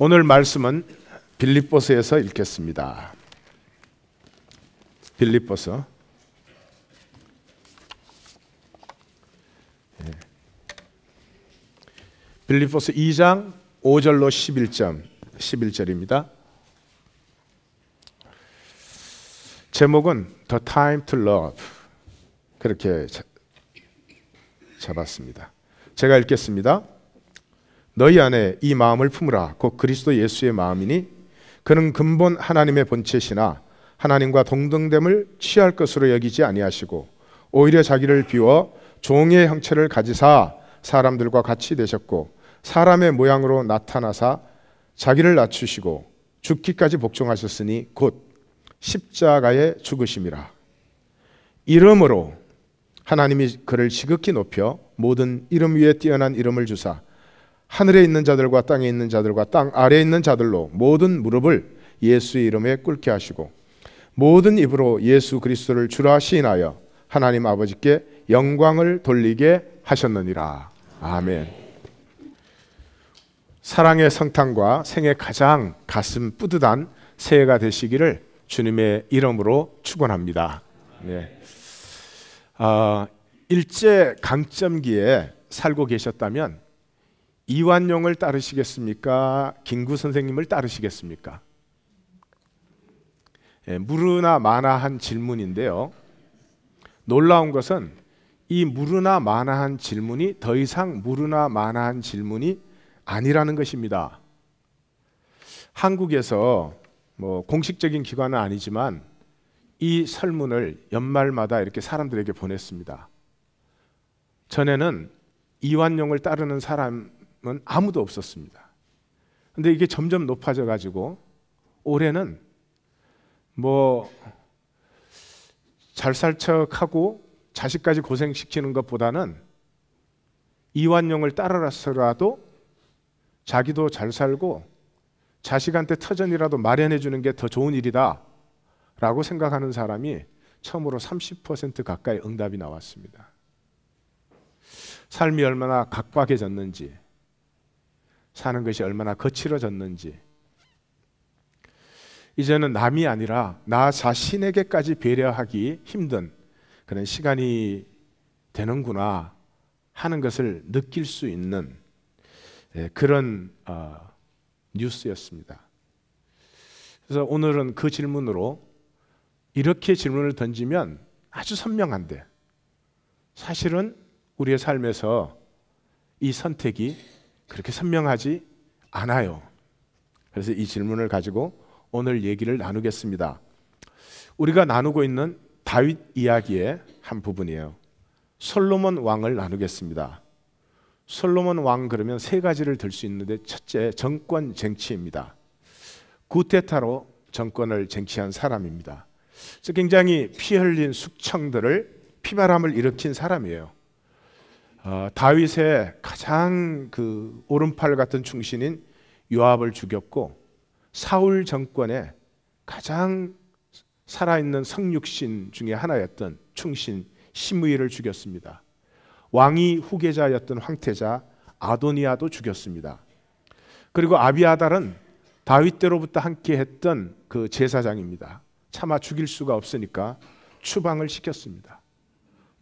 오늘 말씀은 빌립보서에서 읽겠습니다. 빌립보서 빌립보서 2장 5절로 11절입니다. 제목은 The Time to Love 그렇게 잡았습니다. 제가 읽겠습니다. 너희 안에 이 마음을 품으라. 곧 그리스도 예수의 마음이니 그는 근본 하나님의 본체시나 하나님과 동등됨을 취할 것으로 여기지 아니하시고 오히려 자기를 비워 종의 형체를 가지사 사람들과 같이 되셨고 사람의 모양으로 나타나사 자기를 낮추시고 죽기까지 복종하셨으니 곧 십자가에 죽으심이라. 이름으로 하나님이 그를 지극히 높여 모든 이름 위에 뛰어난 이름을 주사 하늘에 있는 자들과 땅에 있는 자들과 땅 아래에 있는 자들로 모든 무릎을 예수의 이름에 꿇게 하시고 모든 입으로 예수 그리스도를 주라 시인하여 하나님 아버지께 영광을 돌리게 하셨느니라. 아멘. 사랑의 성탄과 생애 가장 가슴 뿌듯한 새해가 되시기를 주님의 이름으로 축원합니다. 네. 일제 강점기에 살고 계셨다면 이완용을 따르시겠습니까? 김구 선생님을 따르시겠습니까? 무르나 마나한 질문인데요. 놀라운 것은 이 무르나 마나한 질문이 더 이상 무르나 마나한 질문이 아니라는 것입니다. 한국에서 공식적인 기관은 아니지만 이 설문을 연말마다 이렇게 사람들에게 보냈습니다. 전에는 이완용을 따르는 사람은 아무도 없었습니다. 근데 이게 점점 높아져 가지고 올해는 잘 살 척하고 자식까지 고생시키는 것보다는 이완용을 따라서라도 자기도 잘 살고 자식한테 터전이라도 마련해 주는 게 더 좋은 일이다 라고 생각하는 사람이 처음으로 30% 가까이 응답이 나왔습니다. 삶이 얼마나 각박해졌는지, 사는 것이 얼마나 거칠어졌는지, 이제는 남이 아니라 나 자신에게까지 배려하기 힘든 그런 시간이 되는구나 하는 것을 느낄 수 있는 그런 뉴스였습니다. 그래서 오늘은 그 질문으로 이렇게 질문을 던지면 아주 선명한데 사실은 우리의 삶에서 이 선택이 그렇게 선명하지 않아요. 그래서 이 질문을 가지고 오늘 얘기를 나누겠습니다. 우리가 나누고 있는 다윗 이야기의 한 부분이에요. 솔로몬 왕을 나누겠습니다. 솔로몬 왕 그러면 세 가지를 들 수 있는데 첫째, 정권 쟁취입니다. 구테타로 정권을 쟁취한 사람입니다. 굉장히 피 흘린 숙청들을 피바람을 일으킨 사람이에요. 다윗의 가장 오른팔 같은 충신인 요압을 죽였고 사울 정권의 가장 살아있는 성육신 중에 하나였던 충신 시므이를 죽였습니다. 왕위 후계자였던 황태자 아도니아도 죽였습니다. 그리고 아비아달은 다윗대로부터 함께 했던 그 제사장입니다. 차마 죽일 수가 없으니까 추방을 시켰습니다.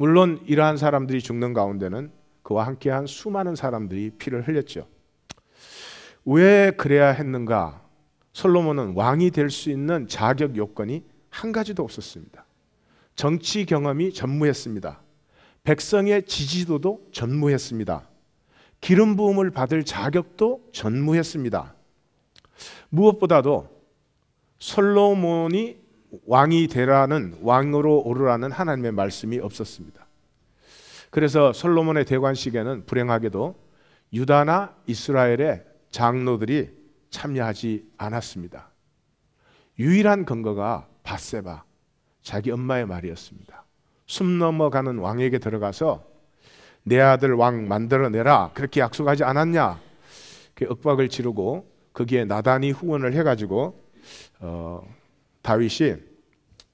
물론 이러한 사람들이 죽는 가운데는 그와 함께한 수많은 사람들이 피를 흘렸죠. 왜 그래야 했는가? 솔로몬은 왕이 될 수 있는 자격 요건이 한 가지도 없었습니다. 정치 경험이 전무했습니다. 백성의 지지도도 전무했습니다. 기름 부음을 받을 자격도 전무했습니다. 무엇보다도 솔로몬이 왕이 되라는, 왕으로 오르라는 하나님의 말씀이 없었습니다. 그래서 솔로몬의 대관식에는 불행하게도 유다나 이스라엘의 장로들이 참여하지 않았습니다. 유일한 근거가 밧세바, 자기 엄마의 말이었습니다. 숨 넘어가는 왕에게 들어가서 내 아들 왕 만들어내라 그렇게 약속하지 않았냐, 윽박을 지르고 거기에 나단이 후원을 해가지고 다윗이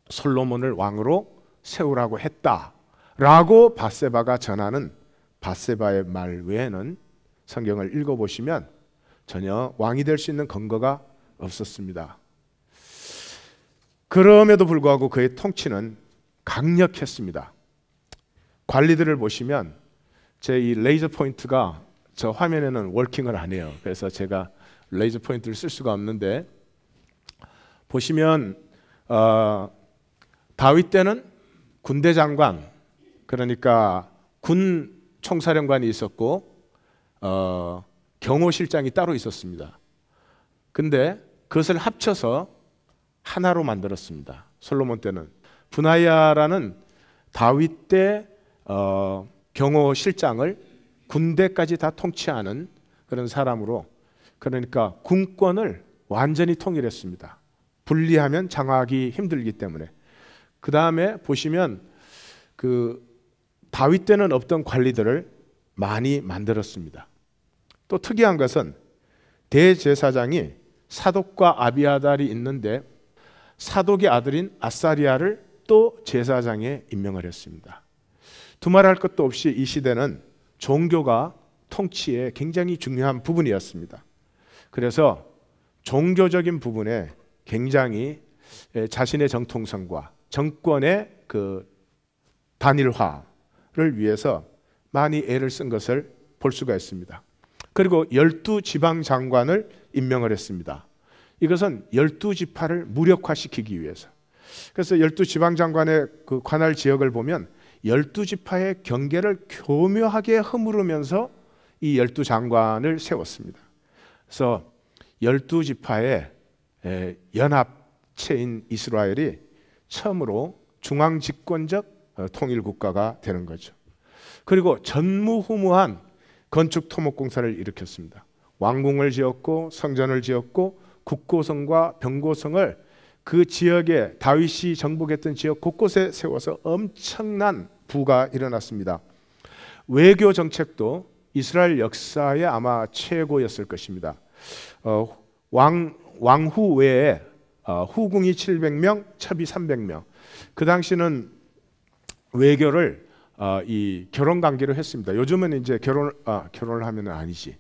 솔로몬을 왕으로 세우라고 했다라고 밧세바가 전하는 밧세바의 말 외에는 성경을 읽어보시면 전혀 왕이 될 수 있는 근거가 없었습니다. 그럼에도 불구하고 그의 통치는 강력했습니다. 관리들을 보시면 제 이 레이저 포인트가 저 화면에는 워킹을 안 해요. 그래서 제가 레이저 포인트를 쓸 수가 없는데, 보시면 다윗 때는 군대 장관, 그러니까 군 총사령관이 있었고 경호실장이 따로 있었습니다. 근데 그것을 합쳐서 하나로 만들었습니다. 솔로몬 때는 분하야라는 다윗 때 경호실장을 군대까지 다 통치하는 그런 사람으로, 그러니까 군권을 완전히 통일했습니다. 분리하면 장악하기 힘들기 때문에. 그 다음에 보시면 그 다윗 때는 없던 관리들을 많이 만들었습니다. 또 특이한 것은 대제사장이 사독과 아비아달이 있는데 사독의 아들인 아사리아를 또 제사장에 임명을 했습니다. 두말할 것도 없이 이 시대는 종교가 통치의 굉장히 중요한 부분이었습니다. 그래서 종교적인 부분에 굉장히 자신의 정통성과 정권의 그 단일화를 위해서 많이 애를 쓴 것을 볼 수가 있습니다. 그리고 12지방 장관을 임명을 했습니다. 이것은 12지파를 무력화시키기 위해서. 그래서 12지방 장관의 그 관할 지역을 보면 12지파의 경계를 교묘하게 허물으면서 이 12장관을 세웠습니다. 그래서 12지파의 연합체인 이스라엘이 처음으로 중앙집권적 통일국가가 되는 거죠. 그리고 전무후무한 건축 토목공사를 일으켰습니다. 왕궁을 지었고 성전을 지었고 국고성과 병고성을 그 지역에 다윗이 정복했던 지역 곳곳에 세워서 엄청난 부가 일어났습니다. 외교 정책도 이스라엘 역사의 아마 최고였을 것입니다. 왕후 외에 후궁이 700명, 첩이 300명. 그 당시는 외교를 이 결혼 관계로 했습니다. 요즘은 이제 결혼을 하면 아니지.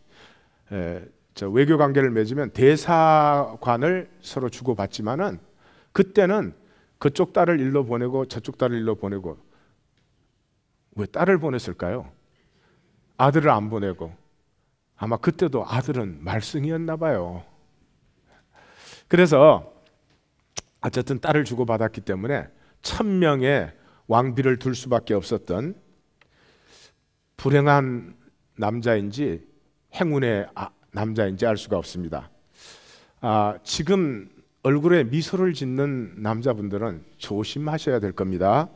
저 외교 관계를 맺으면 대사관을 서로 주고받지만은 그때는 그쪽 딸을 일로 보내고 저쪽 딸을 일로 보내고. 왜 딸을 보냈을까요? 아들을 안 보내고. 아마 그때도 아들은 말썽이었나 봐요. 그래서 어쨌든 딸을 주고받았기 때문에 1000명의 왕비를 둘 수밖에 없었던 불행한 남자인지 행운의 남자인지 알 수가 없습니다. 지금 얼굴에 미소를 짓는 남자분들은 조심하셔야 될 겁니다.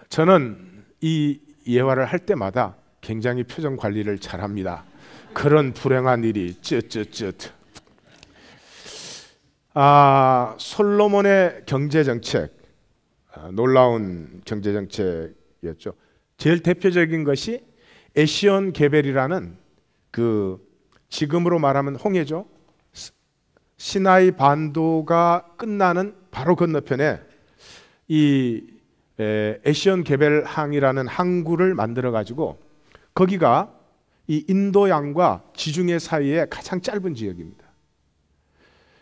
저는 이 예화를 할 때마다 굉장히 표정 관리를 잘합니다. 그런 불행한 일이 쯧쯧쯧. 솔로몬의 경제정책, 놀라운 경제정책이었죠. 제일 대표적인 것이 에시온 게벨이라는 그 지금으로 말하면 홍해죠. 시나이 반도가 끝나는 바로 건너편에 이 에시온 게벨 항이라는 항구를 만들어 가지고 거기가 이 인도양과 지중해 사이에 가장 짧은 지역입니다.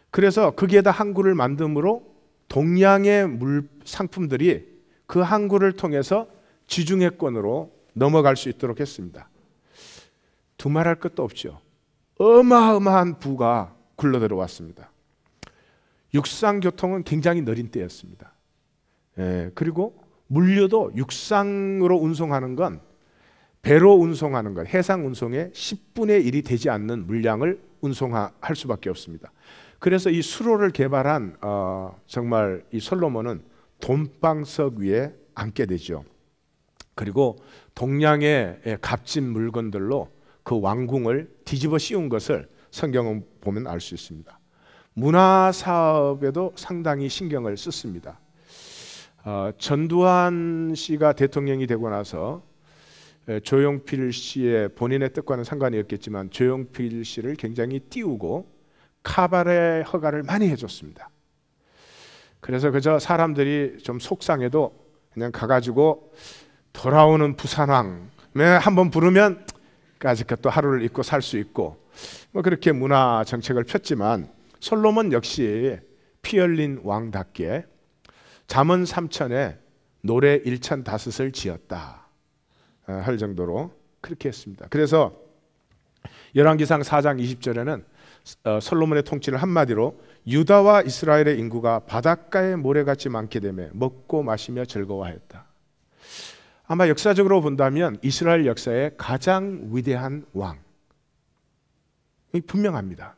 그래서 거기에다 항구를 만듦으로 동양의 물 상품들이 그 항구를 통해서 지중해권으로 넘어갈 수 있도록 했습니다. 두말할 것도 없죠. 어마어마한 부가 굴러 들어왔습니다. 육상 교통은 굉장히 느린 때였습니다. 그리고 물류도 육상으로 운송하는 건 배로 운송하는 것, 해상 운송의 10분의 1이 되지 않는 물량을 운송할 수밖에 없습니다. 그래서 이 수로를 개발한 정말 이 솔로몬은 돈방석 위에 앉게 되죠. 그리고 동양의 값진 물건들로 그 왕궁을 뒤집어 씌운 것을 성경을 보면 알 수 있습니다. 문화 사업에도 상당히 신경을 썼습니다. 전두환 씨가 대통령이 되고 나서 조용필 씨의 본인의 뜻과는 상관이 없겠지만 조용필 씨를 굉장히 띄우고 카바레 허가를 많이 해줬습니다. 그래서 그저 사람들이 좀 속상해도 그냥 가가지고 돌아오는 부산왕 한번 부르면 까짓 또 하루를 잊고 살 수 있고 그렇게 문화 정책을 폈지만 솔로몬 역시 피 흘린 왕답게 잠언 3천에 노래 1,005을 지었다 할 정도로 그렇게 했습니다. 그래서 열왕기상 4장 20절에는 솔로몬의 통치를 한마디로 유다와 이스라엘의 인구가 바닷가의 모래같이 많게 되며 먹고 마시며 즐거워하였다. 아마 역사적으로 본다면 이스라엘 역사의 가장 위대한 왕이 분명합니다.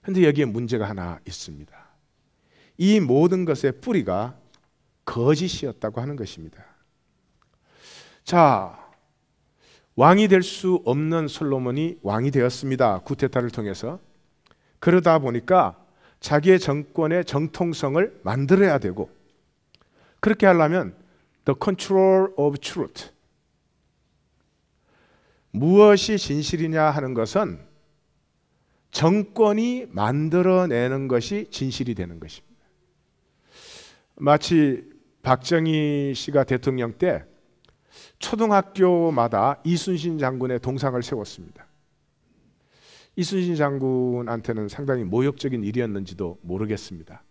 그런데 여기에 문제가 하나 있습니다. 이 모든 것의 뿌리가 거짓이었다고 하는 것입니다. 자, 왕이 될 수 없는 솔로몬이 왕이 되었습니다. 구테타를 통해서. 그러다 보니까 자기의 정권의 정통성을 만들어야 되고, 그렇게 하려면 The control of truth, 무엇이 진실이냐 하는 것은 정권이 만들어내는 것이 진실이 되는 것입니다. 마치 박정희 씨가 대통령 때 초등학교마다 이순신 장군의 동상을 세웠습니다. 이순신 장군한테는 상당히 모욕적인 일이었는지도 모르겠습니다.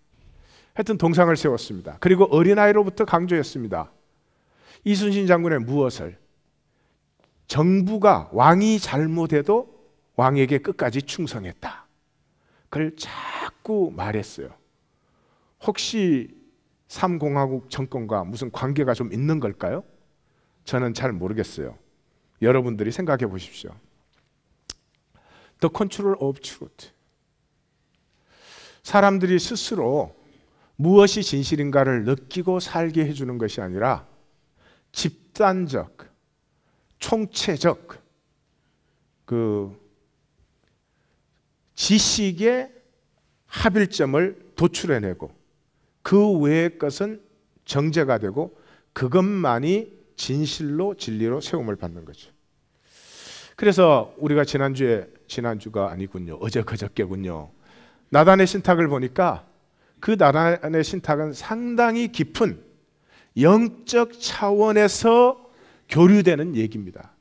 하여튼 동상을 세웠습니다. 그리고 어린아이로부터 강조했습니다. 이순신 장군의 무엇을? 정부가 왕이 잘못해도 왕에게 끝까지 충성했다. 그걸 자꾸 말했어요. 혹시 삼공화국 정권과 무슨 관계가 좀 있는 걸까요? 저는 잘 모르겠어요. 여러분들이 생각해 보십시오. The control of truth. 사람들이 스스로 무엇이 진실인가를 느끼고 살게 해주는 것이 아니라 집단적, 총체적 그 지식의 합일점을 도출해내고 그 외의 것은 정죄가 되고 그것만이 진실로 진리로 세움을 받는 거죠. 그래서 우리가 지난주가 아니군요. 어제 그저께군요. 나단의 신탁을 보니까 그 나단의 신탁은 상당히 깊은 영적 차원에서 교류되는 얘기입니다.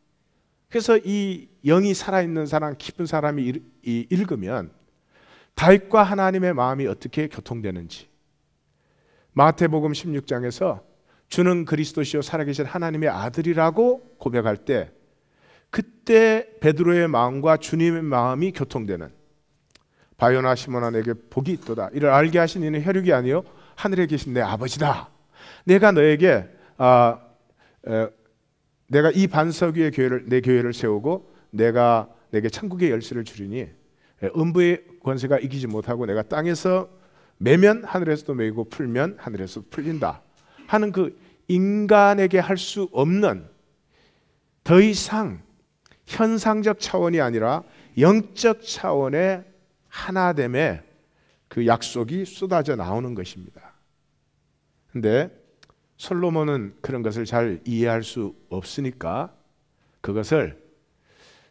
그래서 이 영이 살아있는 사람, 깊은 사람이 읽으면 다윗과 하나님의 마음이 어떻게 교통되는지, 마태복음 16장에서 주는 그리스도시요 살아계신 하나님의 아들이라고 고백할 때 그때 베드로의 마음과 주님의 마음이 교통되는, 바요나 시몬아 내게 복이 있도다 이를 알게 하신 이는 혈육이 아니요 하늘에 계신 내 아버지다. 내가 너에게 내가 이 반석 위에 내 교회를 세우고 내가 내게 천국의 열쇠를 주리니 음부의 권세가 이기지 못하고 내가 땅에서 매면 하늘에서도 매이고 풀면 하늘에서도 풀린다 하는 그 인간에게 할 수 없는, 더 이상 현상적 차원이 아니라 영적 차원의 하나됨의 그 약속이 쏟아져 나오는 것입니다. 근데 솔로몬은 그런 것을 잘 이해할 수 없으니까 그것을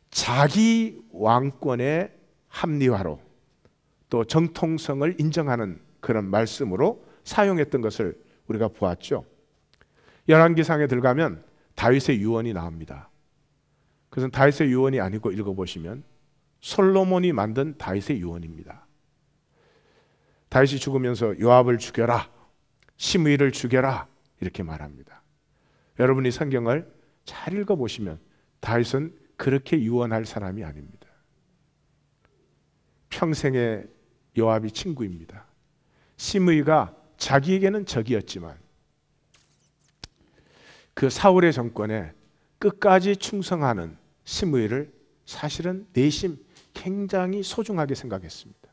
자기 왕권의 합리화로 또 정통성을 인정하는 그런 말씀으로 사용했던 것을 우리가 보았죠. 열왕기상에 들어가면 다윗의 유언이 나옵니다. 그것은 다윗의 유언이 아니고 읽어보시면 솔로몬이 만든 다윗의 유언입니다. 다윗이 죽으면서 요압을 죽여라, 시므이를 죽여라 이렇게 말합니다. 여러분이 성경을 잘 읽어보시면 다윗은 그렇게 유언할 사람이 아닙니다. 평생의 요압이 친구입니다. 시므이가 자기에게는 적이었지만 그 사울의 정권에 끝까지 충성하는 시므이를 사실은 내심 굉장히 소중하게 생각했습니다.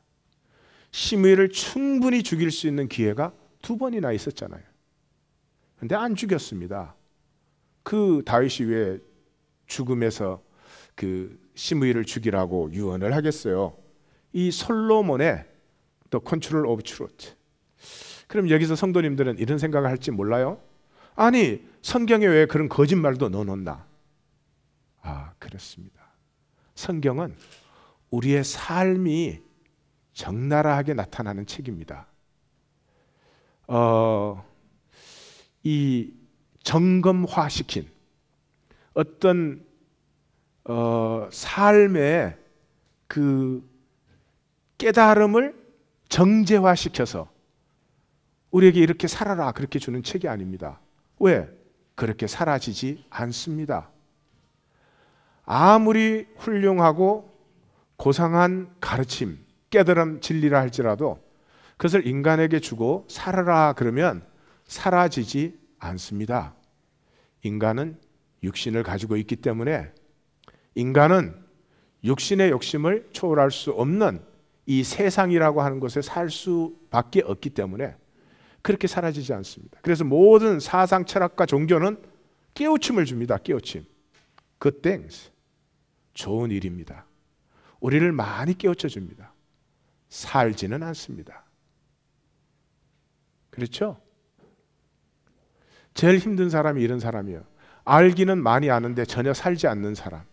시므이를 충분히 죽일 수 있는 기회가 2번이나 있었잖아요. 그런데 안 죽였습니다. 그 다윗이 왜 죽음에서 그 시므이를 죽이라고 유언을 하겠어요? 이 솔로몬의 The Control of Truth. 그럼 여기서 성도님들은 이런 생각을 할지 몰라요? 아니, 성경에 왜 그런 거짓말도 넣어놓나? 아, 그렇습니다. 성경은 우리의 삶이 적나라하게 나타나는 책입니다. 이 점검화시킨 어떤 삶의 그 깨달음을 정제화시켜서 우리에게 이렇게 살아라 그렇게 주는 책이 아닙니다. 왜? 그렇게 사라지지 않습니다. 아무리 훌륭하고 고상한 가르침, 깨달음, 진리라 할지라도 그것을 인간에게 주고 살아라 그러면 사라지지 않습니다. 인간은 육신을 가지고 있기 때문에 인간은 육신의 욕심을 초월할 수 없는 이 세상이라고 하는 곳에 살 수밖에 없기 때문에 그렇게 사라지지 않습니다. 그래서 모든 사상, 철학과 종교는 깨우침을 줍니다. 깨우침. Good things. 좋은 일입니다. 우리를 많이 깨우쳐 줍니다. 살지는 않습니다. 그렇죠? 제일 힘든 사람이 이런 사람이에요. 알기는 많이 아는데 전혀 살지 않는 사람.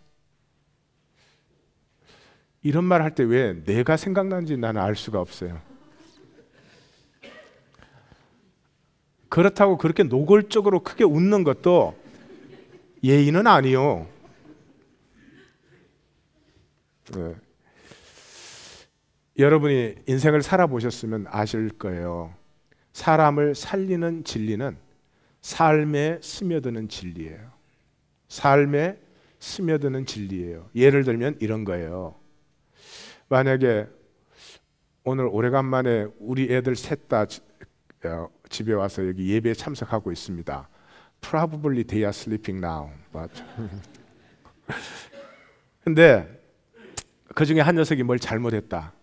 이런 말 할 때 왜 내가 생각나는지 나는 알 수가 없어요. 그렇다고 그렇게 노골적으로 크게 웃는 것도 예의는 아니요. 네. 여러분이 인생을 살아보셨으면 아실 거예요. 사람을 살리는 진리는 삶에 스며드는 진리예요. 삶에 스며드는 진리예요. 예를 들면 이런 거예요. 만약에 오늘 오래간만에 우리 애들 셋 다 집에 와서 여기 예배에 참석하고 있습니다. Probably they are sleeping now. 근데 그 중에 한 녀석이 뭘 잘못했다.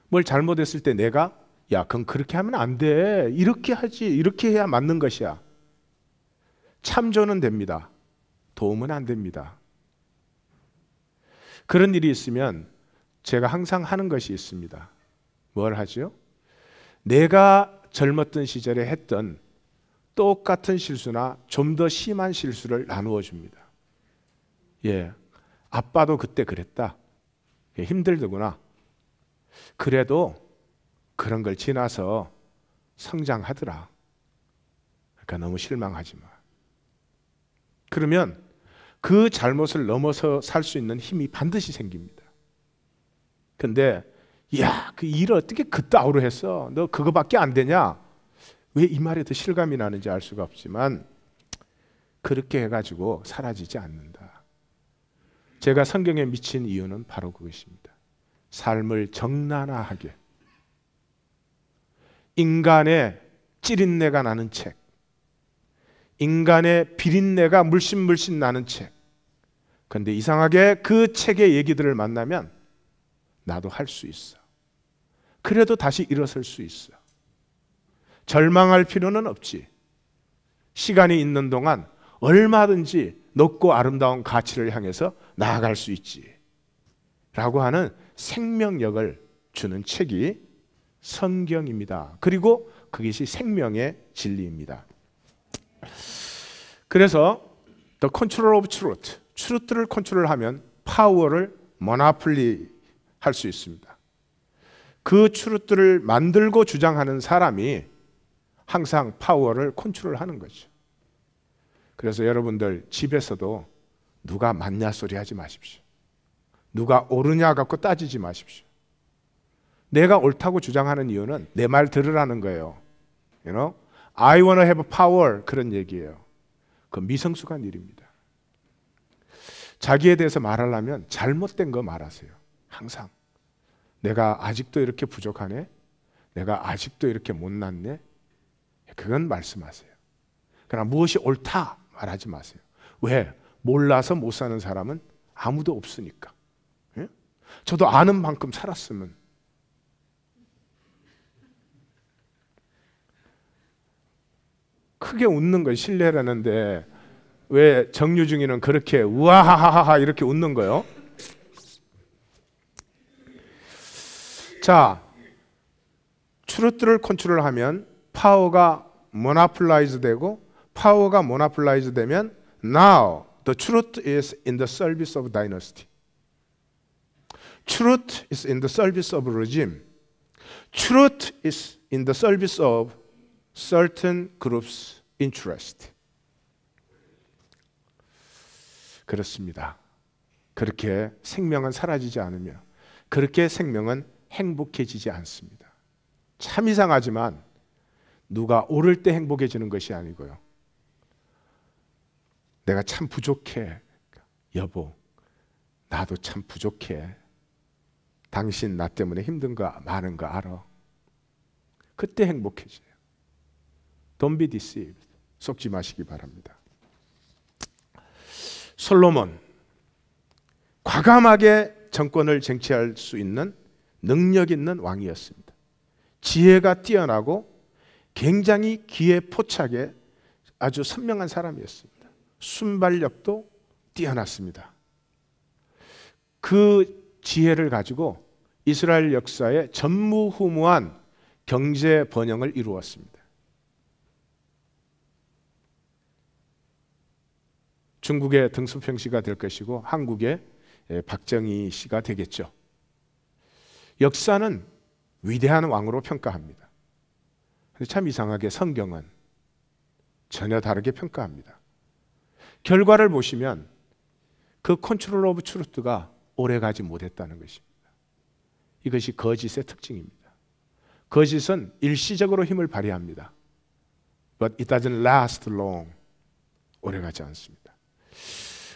뭘 잘못했을 때 내가 야, 그건 그렇게 하면 안 돼. 이렇게 하지. 이렇게 해야 맞는 것이야. 참조는 됩니다. 도움은 안 됩니다. 그런 일이 있으면 제가 항상 하는 것이 있습니다. 뭘 하죠? 내가 젊었던 시절에 했던 똑같은 실수나 좀 더 심한 실수를 나누어 줍니다. 예, 아빠도 그때 그랬다. 예, 힘들더구나. 그래도 그런 걸 지나서 성장하더라. 그러니까 너무 실망하지 마. 그러면 그 잘못을 넘어서 살 수 있는 힘이 반드시 생깁니다. 근데 야, 그 일을 어떻게 그따위로 했어? 너 그거밖에 안 되냐? 왜 이 말에 더 실감이 나는지 알 수가 없지만 그렇게 해가지고 사라지지 않는다. 제가 성경에 미친 이유는 바로 그것입니다. 삶을 정난화하게, 인간의 찌린내가 나는 책, 인간의 비린내가 물씬 나는 책. 그런데 이상하게 그 책의 얘기들을 만나면 나도 할 수 있어. 그래도 다시 일어설 수 있어. 절망할 필요는 없지. 시간이 있는 동안 얼마든지 높고 아름다운 가치를 향해서 나아갈 수 있지. 라고 하는 생명력을 주는 책이 성경입니다. 그리고 그것이 생명의 진리입니다. 그래서 The Control of Truth, 트루트를 컨트롤하면 파워를 모노폴리 할 수 있습니다. 그 트루트를 만들고 주장하는 사람이 항상 파워를 컨트롤하는 거죠. 그래서 여러분들 집에서도 누가 맞냐 소리 하지 마십시오. 누가 옳으냐 갖고 따지지 마십시오. 내가 옳다고 주장하는 이유는 내 말 들으라는 거예요. You know? I wanna have power, 그런 얘기예요. 그 미성숙한 일입니다. 자기에 대해서 말하려면 잘못된 거 말하세요. 항상. 내가 아직도 이렇게 부족하네? 내가 아직도 이렇게 못났네? 그건 말씀하세요. 그러나 무엇이 옳다 말하지 마세요. 왜? 몰라서 못 사는 사람은 아무도 없으니까. 예? 저도 아는 만큼 살았으면. 크게 웃는 건 실례라는데 왜 정유중이는 그렇게 우아하하하 이렇게 웃는 거요? 자, 트루트를 컨트롤하면 파워가 모노폴라이즈 되고, 파워가 모노폴라이즈 되면 now the truth is in the service of dynasty. Truth is in the service of regime. Truth is in the service of certain groups' interest. 그렇습니다. 그렇게 생명은 사라지지 않으며 그렇게 생명은 행복해지지 않습니다. 참 이상하지만 누가 오를 때 행복해지는 것이 아니고요. 내가 참 부족해. 여보, 나도 참 부족해. 당신 나 때문에 힘든 거 많은 거 알아. 그때 행복해져요. Don't be deceived. 속지 마시기 바랍니다. 솔로몬, 과감하게 정권을 쟁취할 수 있는 능력 있는 왕이었습니다. 지혜가 뛰어나고 굉장히 기에 포착에 아주 선명한 사람이었습니다. 순발력도 뛰어났습니다. 그 지혜를 가지고 이스라엘 역사에 전무후무한 경제 번영을 이루었습니다. 중국의 등소평 씨가 될 것이고 한국의 박정희 씨가 되겠죠. 역사는 위대한 왕으로 평가합니다. 그런데 참 이상하게 성경은 전혀 다르게 평가합니다. 결과를 보시면 그 컨트롤 오브 트루트가 오래가지 못했다는 것입니다. 이것이 거짓의 특징입니다. 거짓은 일시적으로 힘을 발휘합니다. But it doesn't last long. 오래가지 않습니다.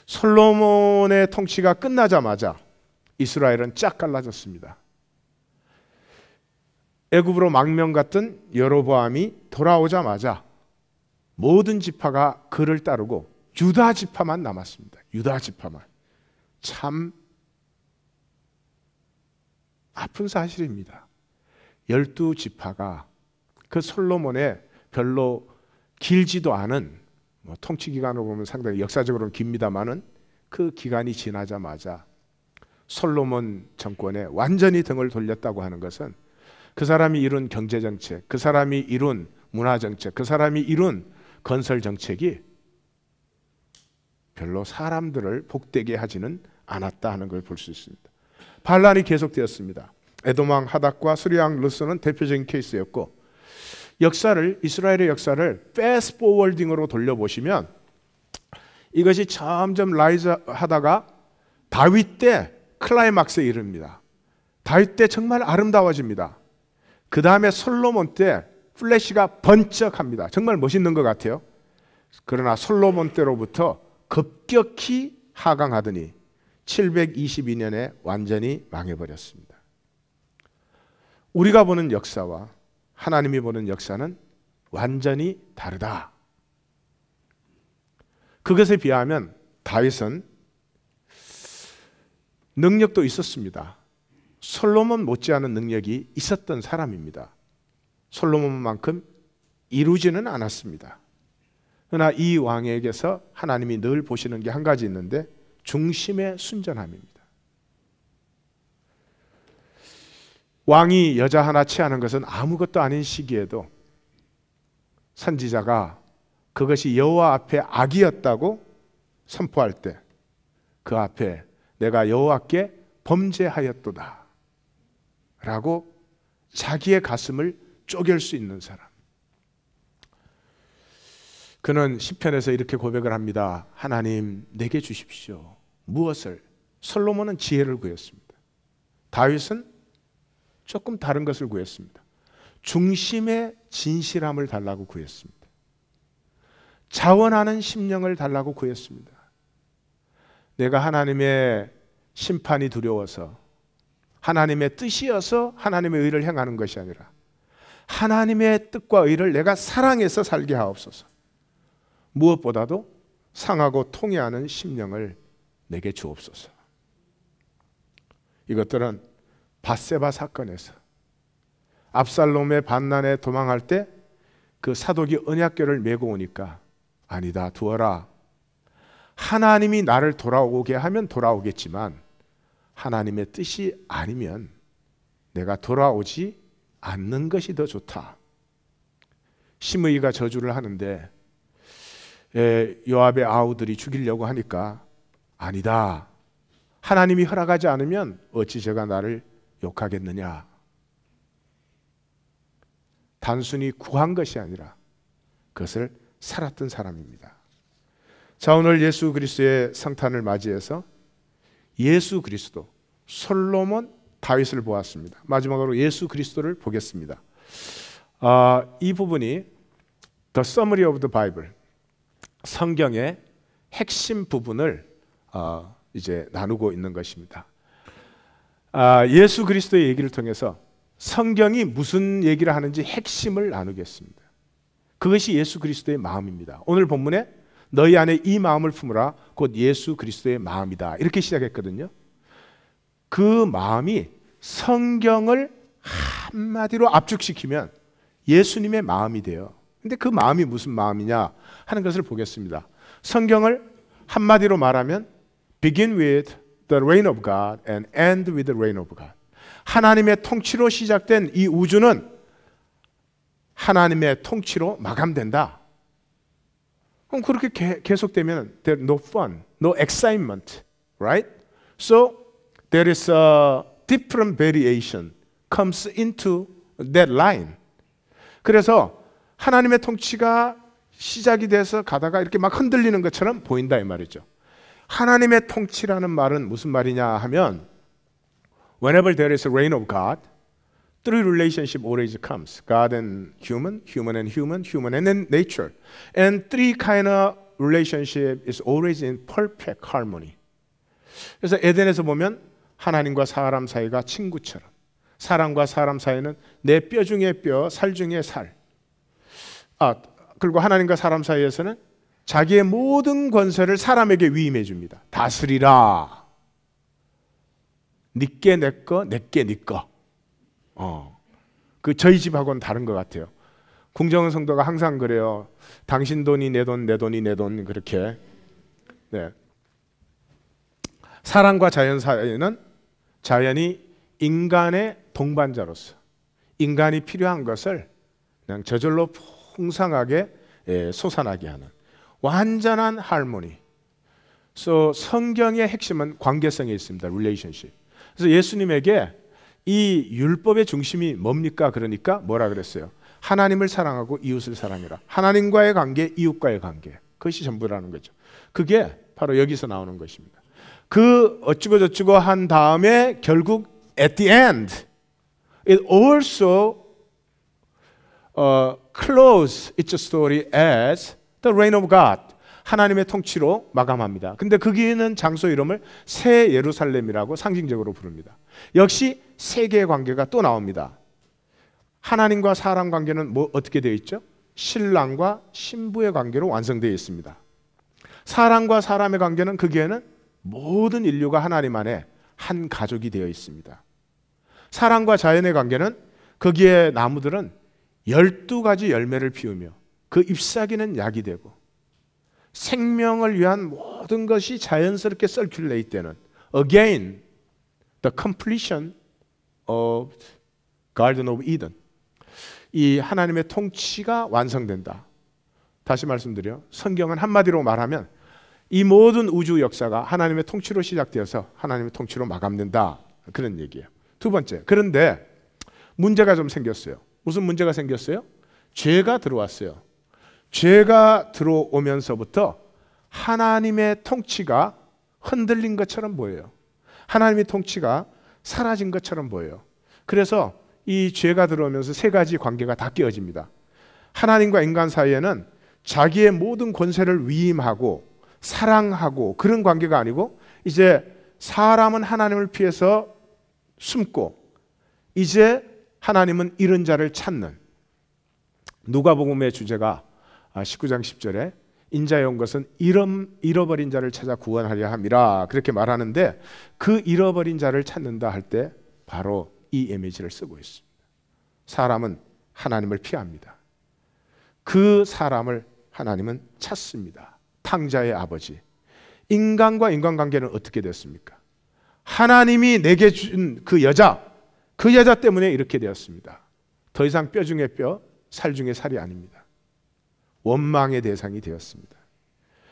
솔로몬의 통치가 끝나자마자 이스라엘은 쫙 갈라졌습니다. 애굽으로 망명 갔던 여로보암이 돌아오자마자 모든 지파가 그를 따르고 유다 지파만 남았습니다. 유다 지파만. 참 아픈 사실입니다. 12지파가 그 솔로몬의 별로 길지도 않은 통치 기간으로 보면 상당히 역사적으로는 깁니다만은 그 기간이 지나자마자 솔로몬 정권에 완전히 등을 돌렸다고 하는 것은 그 사람이 이룬 경제정책, 그 사람이 이룬 문화정책, 그 사람이 이룬 건설정책이 별로 사람들을 복되게 하지는 않았다 하는 걸 볼 수 있습니다. 반란이 계속되었습니다. 에돔왕 하닥과 수리왕 르스는 대표적인 케이스였고, 이스라엘의 역사를 패스트 포워딩으로 돌려보시면 이것이 점점 라이즈 하다가 다윗 때 클라이막스에 이릅니다. 다윗 때 정말 아름다워집니다. 그 다음에 솔로몬 때 플래시가 번쩍합니다. 정말 멋있는 것 같아요. 그러나 솔로몬 때로부터 급격히 하강하더니 722년에 완전히 망해버렸습니다. 우리가 보는 역사와 하나님이 보는 역사는 완전히 다르다. 그것에 비하면 다윗은 능력도 있었습니다. 솔로몬 못지않은 능력이 있었던 사람입니다. 솔로몬만큼 이루지는 않았습니다. 그러나 이 왕에게서 하나님이 늘 보시는 게 한 가지 있는데 중심의 순전함입니다. 왕이 여자 하나 취하는 것은 아무것도 아닌 시기에도 선지자가 그것이 여호와 앞에 악이었다고 선포할 때 그 앞에 내가 여호와께 범죄하였도다 라고 자기의 가슴을 쪼갤 수 있는 사람. 그는 시편에서 이렇게 고백을 합니다. 하나님 내게 주십시오. 무엇을? 솔로몬은 지혜를 구했습니다. 다윗은 조금 다른 것을 구했습니다. 중심의 진실함을 달라고 구했습니다. 자원하는 심령을 달라고 구했습니다. 내가 하나님의 심판이 두려워서 하나님의 뜻이어서 하나님의 의를 행하는 것이 아니라 하나님의 뜻과 의를 내가 사랑해서 살게 하옵소서. 무엇보다도 상하고 통회하는 심령을 내게 주옵소서. 이것들은 밧세바 사건에서 압살롬의 반란에 도망할 때 그 사독이 언약궤를 메고 오니까 아니다 두어라. 하나님이 나를 돌아오게 하면 돌아오겠지만 하나님의 뜻이 아니면 내가 돌아오지 않는 것이 더 좋다. 시므이가 저주를 하는데 요압의 아우들이 죽이려고 하니까 아니다. 하나님이 허락하지 않으면 어찌 저가 나를 욕하겠느냐. 단순히 구한 것이 아니라 그것을 살았던 사람입니다. 자, 오늘 예수 그리스도의 성탄을 맞이해서 예수 그리스도, 솔로몬, 다윗을 보았습니다. 마지막으로 예수 그리스도를 보겠습니다. 이 부분이 The Summary of the Bible, 성경의 핵심 부분을 이제 나누고 있는 것입니다. 예수 그리스도의 얘기를 통해서 성경이 무슨 얘기를 하는지 핵심을 나누겠습니다. 그것이 예수 그리스도의 마음입니다. 오늘 본문에 너희 안에 이 마음을 품으라 곧 예수 그리스도의 마음이다, 이렇게 시작했거든요. 그 마음이 성경을 한마디로 압축시키면 예수님의 마음이 돼요. 근데 그 마음이 무슨 마음이냐 하는 것을 보겠습니다. 성경을 한마디로 말하면 begin with the reign of God and end with the reign of God. 하나님의 통치로 시작된 이 우주는 하나님의 통치로 마감된다. 그럼 그렇게 계속되면 there's no fun, no excitement, right? So there is a different variation comes into that line. 그래서 하나님의 통치가 시작이 돼서 가다가 이렇게 막 흔들리는 것처럼 보인다 이 말이죠. 하나님의 통치라는 말은 무슨 말이냐 하면 whenever there is a reign of God, three relationship always comes. God and human, human and human, human and nature. And three kind of relationship is always in perfect harmony. 그래서 에덴에서 보면 하나님과 사람 사이가 친구처럼, 사람과 사람 사이는 내 뼈 중에 뼈, 살 중에 살. 그리고 하나님과 사람 사이에서는 자기의 모든 권세를 사람에게 위임해 줍니다. 다스리라. 니께 내 거, 내께 니 거. 그 저희 집하고는 다른 것 같아요. 궁정은 성도가 항상 그래요. 당신 돈이 내 돈, 내 돈이 내 돈, 그렇게. 네. 사람과 자연 사이에는 자연이 인간의 동반자로서 인간이 필요한 것을 그냥 저절로 풍성하게 솟아나게 하는 완전한 할모니. 그래서 성경의 핵심은 관계성에 있습니다. relationship. 그래서 예수님에게 이 율법의 중심이 뭡니까? 그러니까 뭐라 그랬어요? 하나님을 사랑하고 이웃을 사랑해라. 하나님과의 관계, 이웃과의 관계. 그것이 전부라는 거죠. 그게 바로 여기서 나오는 것입니다. 그 어쩌고 저쩌고 한 다음에 결국 at the end it also close its story as the reign of God. 하나님의 통치로 마감합니다. 근데 거기는 장소 이름을 새 예루살렘이라고 상징적으로 부릅니다. 역시 세계의 관계가 또 나옵니다. 하나님과 사람 관계는 어떻게 되어 있죠? 신랑과 신부의 관계로 완성되어 있습니다. 사람과 사람의 관계는 거기에는 모든 인류가 하나님 안에 한 가족이 되어 있습니다. 사람과 자연의 관계는 거기에 나무들은 12가지 열매를 피우며 그 잎사귀는 약이 되고 생명을 위한 모든 것이 자연스럽게 서큘레이트 되는 again the completion of Garden of Eden. 이 하나님의 통치가 완성된다. 다시 말씀드려 성경은 한마디로 말하면 이 모든 우주 역사가 하나님의 통치로 시작되어서 하나님의 통치로 마감된다. 그런 얘기예요. 두 번째, 그런데 문제가 좀 생겼어요. 무슨 문제가 생겼어요? 죄가 들어왔어요. 죄가 들어오면서부터 하나님의 통치가 흔들린 것처럼 보여요. 하나님의 통치가 사라진 것처럼 보여요. 그래서 이 죄가 들어오면서 세 가지 관계가 다 깨어집니다. 하나님과 인간 사이에는 자기의 모든 권세를 위임하고 사랑하고 그런 관계가 아니고 이제 사람은 하나님을 피해서 숨고 이제 하나님은 잃은 자를 찾는, 누가복음의 주제가 19장 10절에 인자에 온 것은 잃어버린 자를 찾아 구원하려 함이라 그렇게 말하는데 그 잃어버린 자를 찾는다 할 때 바로 이 이미지를 쓰고 있습니다. 사람은 하나님을 피합니다. 그 사람을 하나님은 찾습니다. 탕자의 아버지. 인간과 인간관계는 어떻게 됐습니까? 하나님이 내게 준 그 여자, 그 여자 때문에 이렇게 되었습니다. 더 이상 뼈 중에 뼈, 살 중에 살이 아닙니다. 원망의 대상이 되었습니다.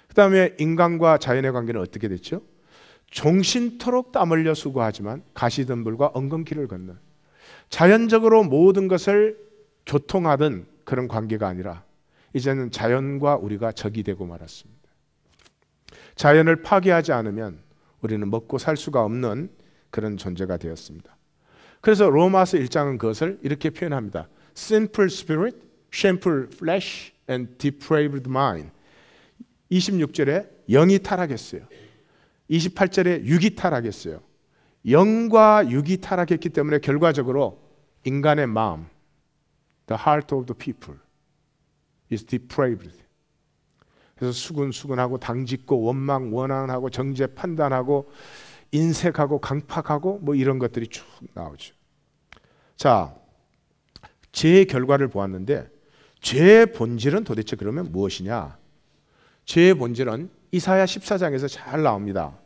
그 다음에 인간과 자연의 관계는 어떻게 됐죠? 종신토록 땀 흘려 수고하지만 가시덤불과 엉겅퀴를 걷는, 자연적으로 모든 것을 교통하던 그런 관계가 아니라 이제는 자연과 우리가 적이 되고 말았습니다. 자연을 파괴하지 않으면 우리는 먹고 살 수가 없는 그런 존재가 되었습니다. 그래서 로마서 1장은 그것을 이렇게 표현합니다. Sinful spirit, shameful flesh, and depraved mind. 26절에 영이 타락했어요. 28절에 육이 타락했어요. 영과 육이 타락했기 때문에 결과적으로 인간의 마음, the heart of the people is depraved. 그래서 수근수근하고 당짓고 원망 원한하고 정죄 판단하고 인색하고 강팍하고 뭐 이런 것들이 쭉 나오죠. 자, 죄의 결과를 보았는데 죄의 본질은 도대체 그러면 무엇이냐? 죄의 본질은 이사야 14장에서 잘 나옵니다.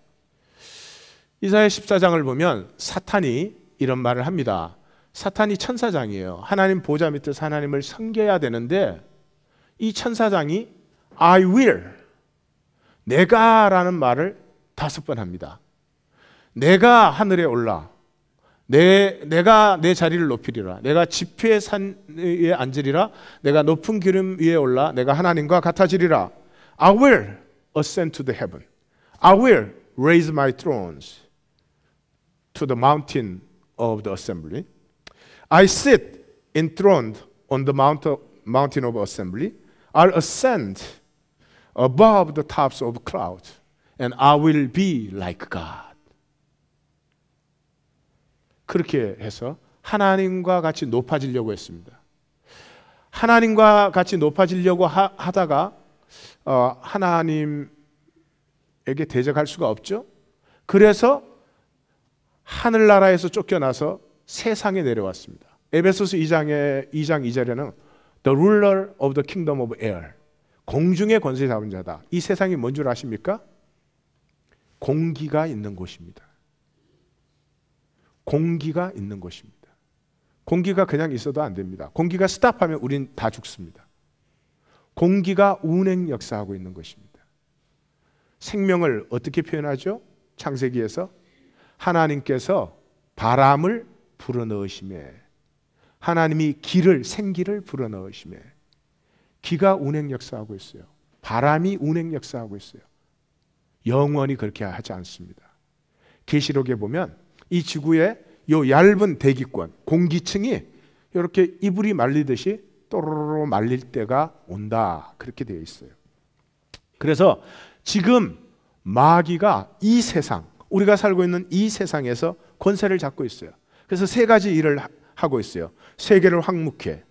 이사야 14장을 보면 사탄이 이런 말을 합니다. 사탄이 천사장이에요. 하나님 보좌 밑에서 하나님을 섬겨야 되는데 이 천사장이 I will, 내가 라는 말을 5번 합니다. 내가 하늘에 올라, 내가 내 자리를 높이리라, 내가 지폐산 위에 앉으리라, 내가 높은 기름 위에 올라 내가 하나님과 같아지리라. I will ascend to the heaven. I will raise my thrones to the mountain of the assembly. I sit enthroned on the mountain of assembly. I'll ascend above the tops of clouds, and I will be like God. 그렇게 해서 하나님과 같이 높아지려고 했습니다. 하나님과 같이 높아지려고 하다가 하나님에게 대적할 수가 없죠. 그래서 하늘나라에서 쫓겨나서 세상에 내려왔습니다. 에베소서 2장 2절에는 The ruler of the kingdom of air, 공중의 권세 잡은 자다. 이 세상이 뭔 줄 아십니까? 공기가 있는 곳입니다. 공기가 있는 곳입니다. 공기가 그냥 있어도 안 됩니다. 공기가 스탑하면 우린 다 죽습니다. 공기가 운행 역사하고 있는 것입니다. 생명을 어떻게 표현하죠? 창세기에서 하나님께서 바람을 불어넣으시매, 하나님이 생기를 불어넣으시매, 기가 운행 역사하고 있어요. 바람이 운행 역사하고 있어요. 영원히 그렇게 하지 않습니다. 계시록에 보면 이 지구의 요 얇은 대기권, 공기층이 이렇게 이불이 말리듯이 또르르 말릴 때가 온다, 그렇게 되어 있어요. 그래서 지금 마귀가 이 세상, 우리가 살고 있는 이 세상에서 권세를 잡고 있어요. 그래서 3가지 일을 하고 있어요. 세계를 황무케,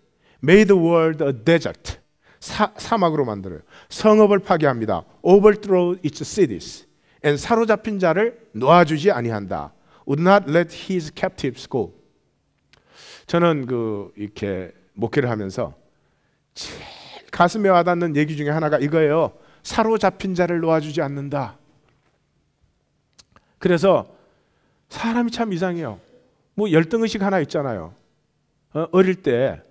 made the world a desert, 사막으로 만들어요. 성읍을 파괴합니다. overthrow its cities, and 사로잡힌 자를 놓아주지 아니한다. would not let his captives go. 저는 이렇게 목회를 하면서 제일 가슴에 와닿는 얘기 중에 하나가 이거예요. 사로잡힌 자를 놓아주지 않는다. 그래서 사람이 참 이상해요. 뭐 열등의식 하나 있잖아요. 어릴 때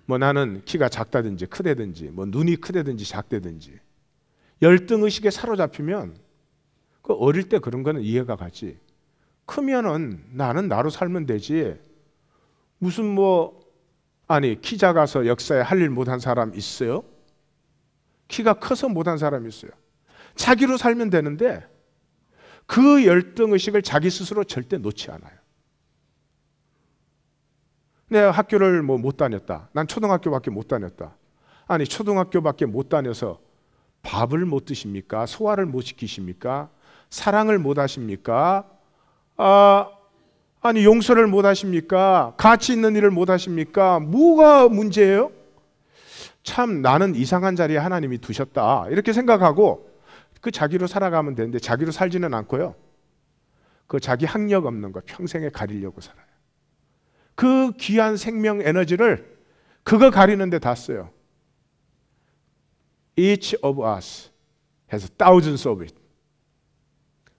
뭐 나는 키가 작다든지 크다든지 뭐 눈이 크다든지 작다든지 열등의식에 사로잡히면 그 어릴 때 그런 거는 이해가 가지. 크면은 나는 나로 살면 되지. 무슨 키 작아서 역사에 할 일 못한 사람 있어요? 키가 커서 못한 사람 있어요. 자기로 살면 되는데 그 열등의식을 자기 스스로 절대 놓지 않아요. 내가 학교를 못 다녔다. 난 초등학교밖에 못 다녔다. 아니 초등학교밖에 못 다녀서 밥을 못 드십니까? 소화를 못 시키십니까? 사랑을 못 하십니까? 아니 용서를 못 하십니까? 가치 있는 일을 못 하십니까? 뭐가 문제예요? 참 나는 이상한 자리에 하나님이 두셨다, 이렇게 생각하고 그 자기로 살아가면 되는데 자기로 살지는 않고요. 그 자기 학력 없는 거 평생에 가리려고 살아요. 그 귀한 생명 에너지를 그거 가리는 데 다 써요. Each of us has thousands of it.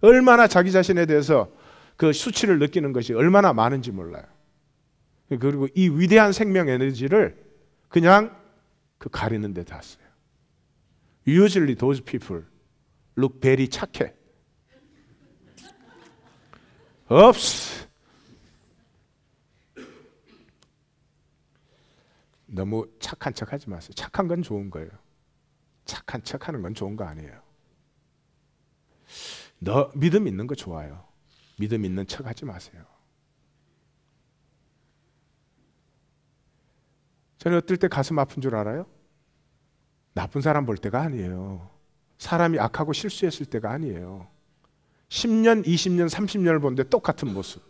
얼마나 자기 자신에 대해서 그 수치를 느끼는 것이 얼마나 많은지 몰라요. 그리고 이 위대한 생명 에너지를 그냥 그 가리는 데 다 써요. Usually those people look very 착해. 없어. 너무 착한 척 하지 마세요. 착한 건 좋은 거예요. 착한 척 하는 건 좋은 거 아니에요. 믿음 있는 거 좋아요. 믿음 있는 척 하지 마세요. 저는 어떨 때 가슴 아픈 줄 알아요? 나쁜 사람 볼 때가 아니에요. 사람이 악하고 실수했을 때가 아니에요. 10년, 20년, 30년을 보는데 똑같은 모습.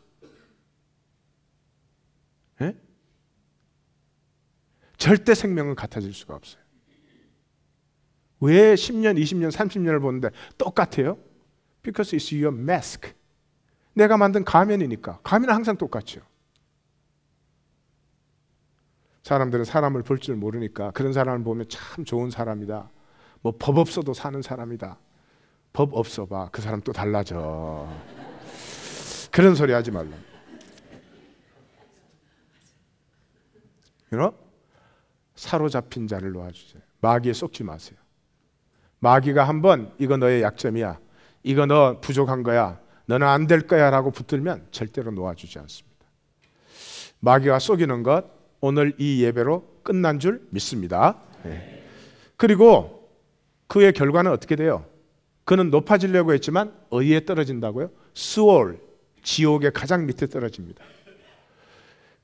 예? 절대 생명은 같아질 수가 없어요. 왜 10년, 20년, 30년을 보는데 똑같아요? Because it's your mask. 내가 만든 가면이니까. 가면은 항상 똑같죠. 사람들은 사람을 볼 줄 모르니까 그런 사람을 보면 참 좋은 사람이다. 뭐 법 없어도 사는 사람이다. 법 없어 봐. 그 사람 또 달라져. 그런 소리 하지 말라. You know? 사로잡힌 자를 놓아주세요. 마귀에 속지 마세요. 마귀가 한번 이거 너의 약점이야. 이거 너 부족한 거야. 너는 안 될 거야 라고 붙들면 절대로 놓아주지 않습니다. 마귀가 속이는 것 오늘 이 예배로 끝난 줄 믿습니다. 네. 그리고 그의 결과는 어떻게 돼요? 그는 높아지려고 했지만 어디에 떨어진다고요? 스올, 지옥의 가장 밑에 떨어집니다.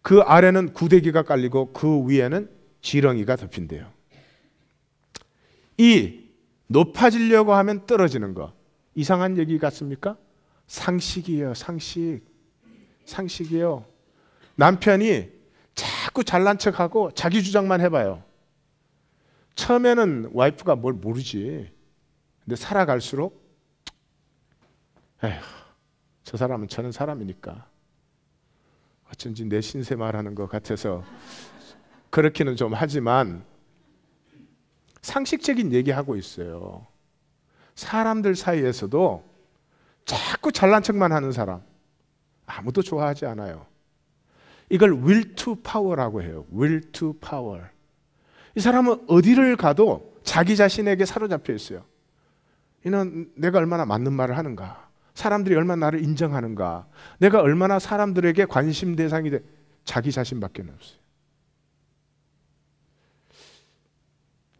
그 아래는 구데기가 깔리고 그 위에는 지렁이가 덮인대요. 이 높아지려고 하면 떨어지는 거 이상한 얘기 같습니까? 상식이에요. 상식이에요. 남편이 자꾸 잘난 척하고 자기 주장만 해봐요. 처음에는 와이프가 뭘 모르지. 근데 살아갈수록 에휴, 저 사람은 저런 사람이니까 어쩐지 내 신세 말하는 것 같아서 그렇게는 좀 하지만 상식적인 얘기하고 있어요. 사람들 사이에서도 자꾸 잘난 척만 하는 사람 아무도 좋아하지 않아요. 이걸 will to power라고 해요. will to power. 이 사람은 어디를 가도 자기 자신에게 사로잡혀 있어요. 이는 내가 얼마나 맞는 말을 하는가, 사람들이 얼마나 나를 인정하는가, 내가 얼마나 사람들에게 관심 대상이 돼. 자기 자신밖에 없어요.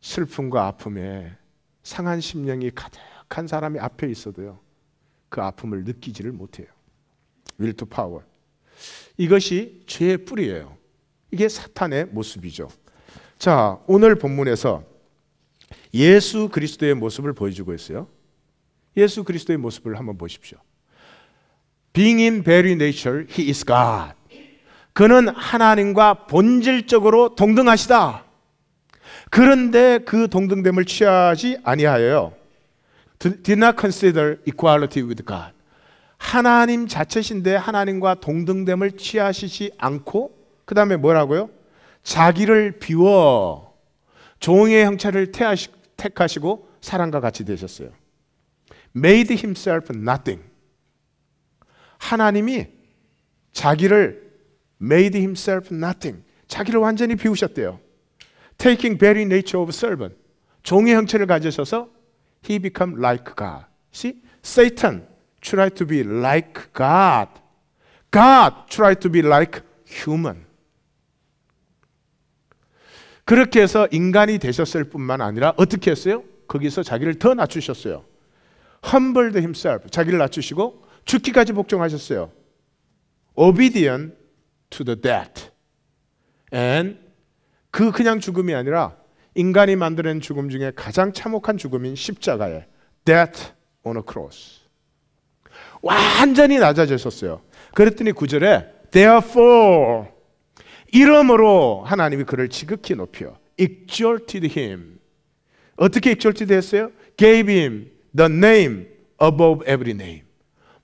슬픔과 아픔에 상한 심령이 가득한 사람이 앞에 있어도요 그 아픔을 느끼지를 못해요. will to power. 이것이 죄의 뿌리예요. 이게 사탄의 모습이죠. 자, 오늘 본문에서 예수 그리스도의 모습을 보여주고 있어요. 예수 그리스도의 모습을 한번 보십시오. Being in very nature, he is God. 그는 하나님과 본질적으로 동등하시다. 그런데 그 동등됨을 취하지 아니하여요. Did not consider equality with God. 하나님 자체신데 하나님과 동등됨을 취하시지 않고 그 다음에 뭐라고요? 자기를 비워 종의 형체를 택하시고 사람과 같이 되셨어요. Made himself nothing. 하나님이 자기를 made himself nothing. 자기를 완전히 비우셨대요. Taking very nature of servant. 종의 형체를 가지셔서 he became like God. See? Satan tried to be like God. God tried to be like human. 그렇게 해서 인간이 되셨을 뿐만 아니라 어떻게 했어요? 거기서 자기를 더 낮추셨어요. Humbled himself. 자기를 낮추시고 죽기까지 복종하셨어요. Obedient to the death. And 그 그냥 죽음이 아니라 인간이 만들어낸 죽음 중에 가장 참혹한 죽음인 십자가에 death on a cross. 완전히 낮아지셨어요. 그랬더니 9절에 therefore 이러므로 하나님이 그를 지극히 높여 exalted him. 어떻게 exalted 했어요? Gave him the name above every name.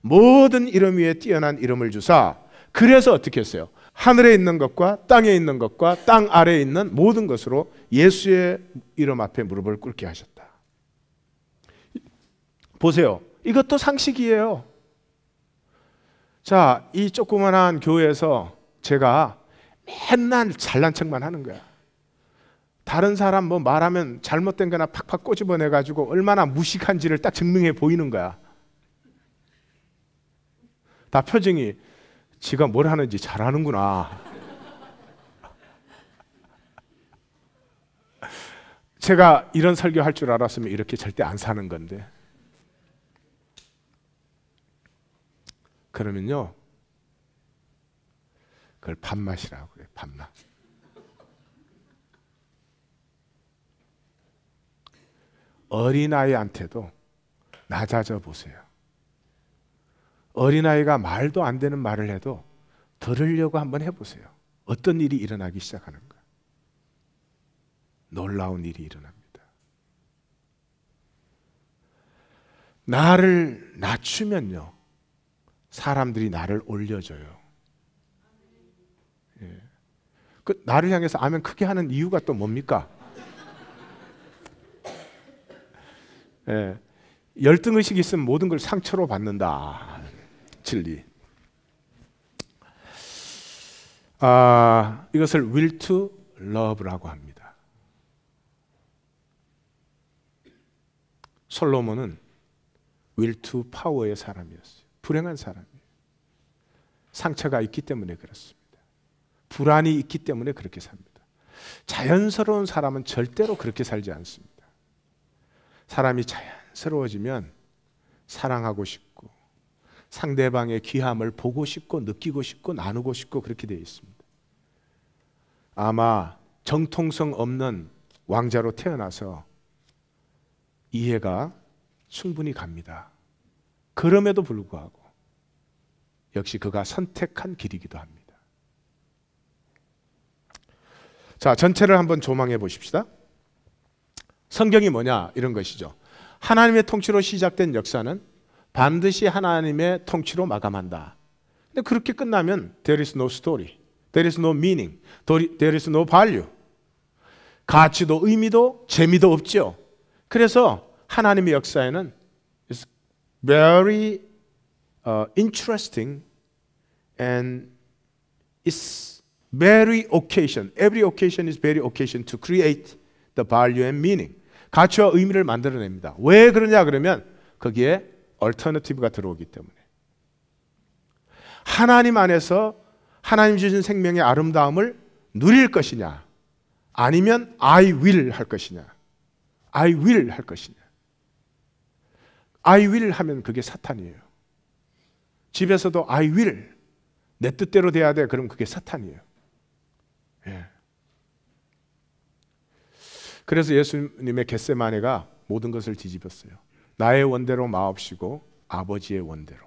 모든 이름 위에 뛰어난 이름을 주사 그래서 어떻게 했어요? 하늘에 있는 것과 땅에 있는 것과 땅 아래에 있는 모든 것으로 예수의 이름 앞에 무릎을 꿇게 하셨다. 보세요. 이것도 상식이에요. 자, 이 조그만한 교회에서 제가 맨날 잘난 척만 하는 거야. 다른 사람 뭐 말하면 잘못된 거나 팍팍 꼬집어내가지고 얼마나 무식한지를 딱 증명해 보이는 거야. 다 표정이 지가 뭘 하는지 잘하는구나. 제가 이런 설교할 줄 알았으면 이렇게 절대 안 사는 건데. 그러면요 그걸 밥맛이라고 그래요. 밥맛. 어린아이한테도 낮아져 보세요. 어린아이가 말도 안 되는 말을 해도 들으려고 한번 해보세요. 어떤 일이 일어나기 시작하는가. 놀라운 일이 일어납니다. 나를 낮추면요, 사람들이 나를 올려줘요. 예. 그 나를 향해서 아멘 크게 하는 이유가 또 뭡니까? 예. 열등의식이 있으면 모든 걸 상처로 받는다. 진리. 이것을 will to love라고 합니다. 솔로몬은 will to power의 사람이었어요. 불행한 사람이에요. 상처가 있기 때문에 그렇습니다. 불안이 있기 때문에 그렇게 삽니다. 자연스러운 사람은 절대로 그렇게 살지 않습니다. 사람이 자연스러워지면 사랑하고 싶고 상대방의 귀함을 보고 싶고 느끼고 싶고 나누고 싶고 그렇게 되어 있습니다. 아마 정통성 없는 왕자로 태어나서 이해가 충분히 갑니다. 그럼에도 불구하고 역시 그가 선택한 길이기도 합니다. 자, 전체를 한번 조망해 보십시다. 성경이 뭐냐 이런 것이죠. 하나님의 통치로 시작된 역사는 반드시 하나님의 통치로 마감한다. 근데 그렇게 끝나면 there is no story, there is no meaning, there is no value. 가치도 의미도 재미도 없죠. 그래서 하나님의 역사에는 is very interesting and it's very occasion. Every occasion is very occasion to create the value and meaning. 가치와 의미를 만들어냅니다. 왜 그러냐 그러면 거기에 alternative가 들어오기 때문에. 하나님 안에서 하나님 주신 생명의 아름다움을 누릴 것이냐, 아니면 I will 할 것이냐, I will 할 것이냐. I will 하면 그게 사탄이에요. 집에서도 I will, 내 뜻대로 돼야 돼. 그럼 그게 사탄이에요. 예. 그래서 예수님의 겟세마네가 모든 것을 뒤집었어요. 나의 원대로 마옵시고 아버지의 원대로.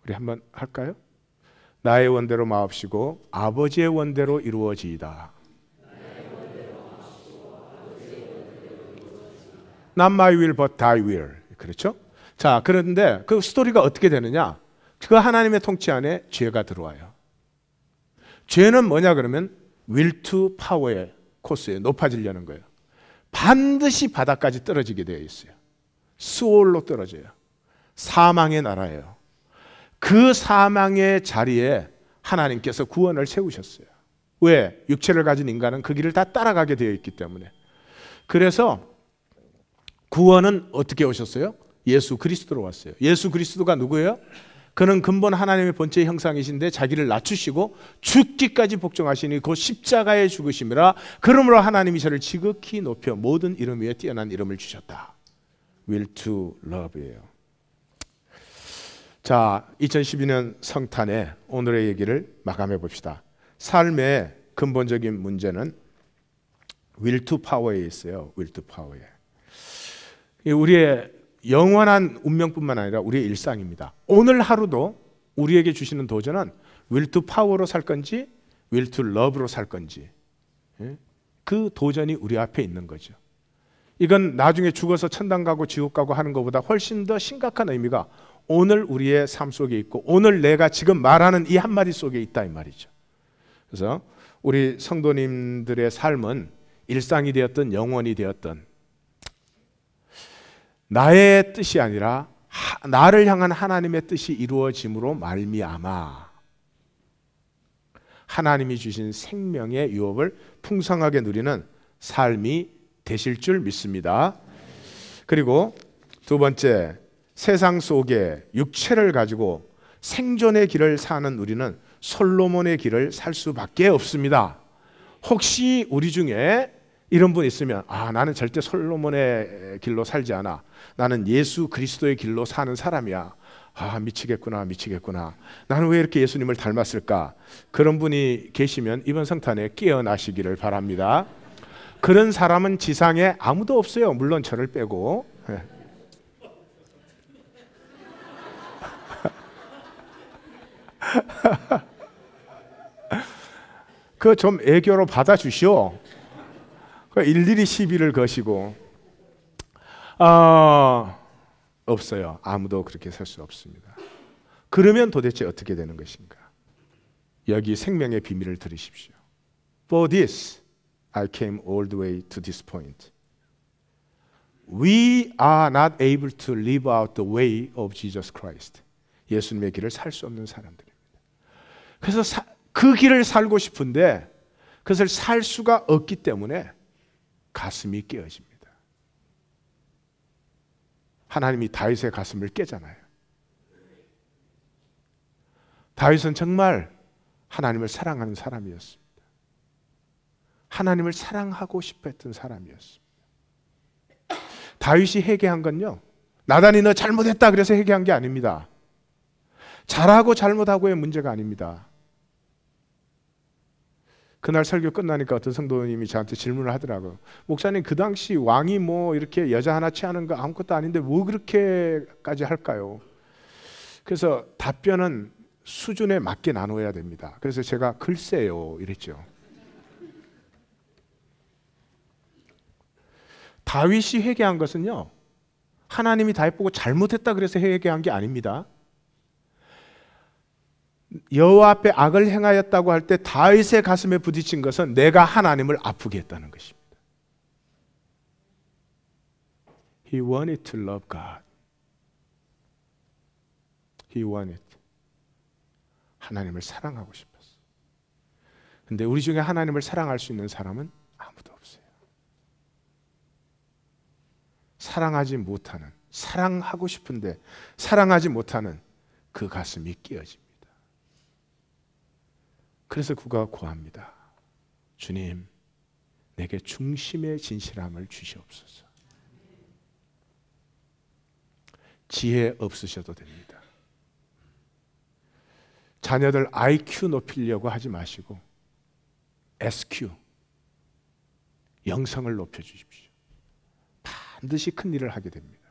우리 한번 할까요? 나의 원대로 마옵시고 아버지의 원대로 이루어지이다. Not my will but thy will. 그렇죠? 자, 그런데 그 스토리가 어떻게 되느냐? 그 하나님의 통치 안에 죄가 들어와요. 죄는 뭐냐 그러면 will to power의 코스에 높아지려는 거예요. 반드시 바닥까지 떨어지게 되어 있어요. 수올로 떨어져요. 사망의 나라예요. 그 사망의 자리에 하나님께서 구원을 세우셨어요. 왜? 육체를 가진 인간은 그 길을 다 따라가게 되어 있기 때문에. 그래서 구원은 어떻게 오셨어요? 예수 그리스도로 왔어요. 예수 그리스도가 누구예요? 그는 근본 하나님의 본체의 형상이신데 자기를 낮추시고 죽기까지 복종하시니 그 십자가의 죽으심이라. 그러므로 하나님이 저를 지극히 높여 모든 이름 위에 뛰어난 이름을 주셨다. will to love예요. 자, 2012년 성탄에 오늘의 얘기를 마감해 봅시다. 삶의 근본적인 문제는 will to power에 있어요. will to power에. 우리의 영원한 운명뿐만 아니라 우리의 일상입니다. 오늘 하루도 우리에게 주시는 도전은 will to power로 살 건지 will to love로 살 건지, 그 도전이 우리 앞에 있는 거죠. 이건 나중에 죽어서 천당 가고 지옥 가고 하는 것보다 훨씬 더 심각한 의미가 오늘 우리의 삶 속에 있고 오늘 내가 지금 말하는 이 한마디 속에 있다 이 말이죠. 그래서 우리 성도님들의 삶은 일상이 되었든 영원이 되었든 나의 뜻이 아니라 나를 향한 하나님의 뜻이 이루어짐으로 말미암아 하나님이 주신 생명의 유업을 풍성하게 누리는 삶이 되실 줄 믿습니다. 그리고 두 번째, 세상 속에 육체를 가지고 생존의 길을 사는 우리는 솔로몬의 길을 살 수밖에 없습니다. 혹시 우리 중에 이런 분 있으면 나는 절대 솔로몬의 길로 살지 않아. 나는 예수 그리스도의 길로 사는 사람이야. 미치겠구나. 나는 왜 이렇게 예수님을 닮았을까? 그런 분이 계시면 이번 성탄에 깨어나시기를 바랍니다. 그런 사람은 지상에 아무도 없어요. 물론 저를 빼고. 그 좀 애교로 받아주시오. 일일이 시비를 거시고. 없어요. 아무도 그렇게 살 수 없습니다. 그러면 도대체 어떻게 되는 것인가? 여기 생명의 비밀을 들으십시오. For this I came all the way to this point. We are not able to live out the way of Jesus Christ. 예수님의 길을 살 수 없는 사람들입니다. 그래서 그 길을 살고 싶은데 그것을 살 수가 없기 때문에 가슴이 깨어집니다. 하나님이 다윗의 가슴을 깨잖아요. 다윗은 정말 하나님을 사랑하는 사람이었습니다. 하나님을 사랑하고 싶어 했던 사람이었습니다. 다윗이 회개한 건요, 나단이 너 잘못했다 그래서 회개한 게 아닙니다. 잘하고 잘못하고의 문제가 아닙니다. 그날 설교 끝나니까 어떤 성도님이 저한테 질문을 하더라고요. 목사님, 그 당시 왕이 뭐 이렇게 여자 하나 취하는 거 아무것도 아닌데 뭐 그렇게까지 할까요? 그래서 답변은 수준에 맞게 나눠야 됩니다. 그래서 제가 글쎄요 이랬죠. 다윗이 회개한 것은요, 하나님이 다윗 보고 잘못했다 그래서 회개한 게 아닙니다. 여호와 앞에 악을 행하였다고 할 때 다윗의 가슴에 부딪힌 것은 내가 하나님을 아프게 했다는 것입니다. He wanted to love God. He wanted. 하나님을 사랑하고 싶었어요. 근데 우리 중에 하나님을 사랑할 수 있는 사람은 아무도 없어요. 사랑하지 못하는, 사랑하고 싶은데 사랑하지 못하는 그 가슴이 끼어집니다. 그래서 그가 고합니다. 주님, 내게 중심의 진실함을 주시옵소서. 지혜 없으셔도 됩니다. 자녀들 IQ 높이려고 하지 마시고 SQ, 영성을 높여주십시오. 반드시 큰 일을 하게 됩니다.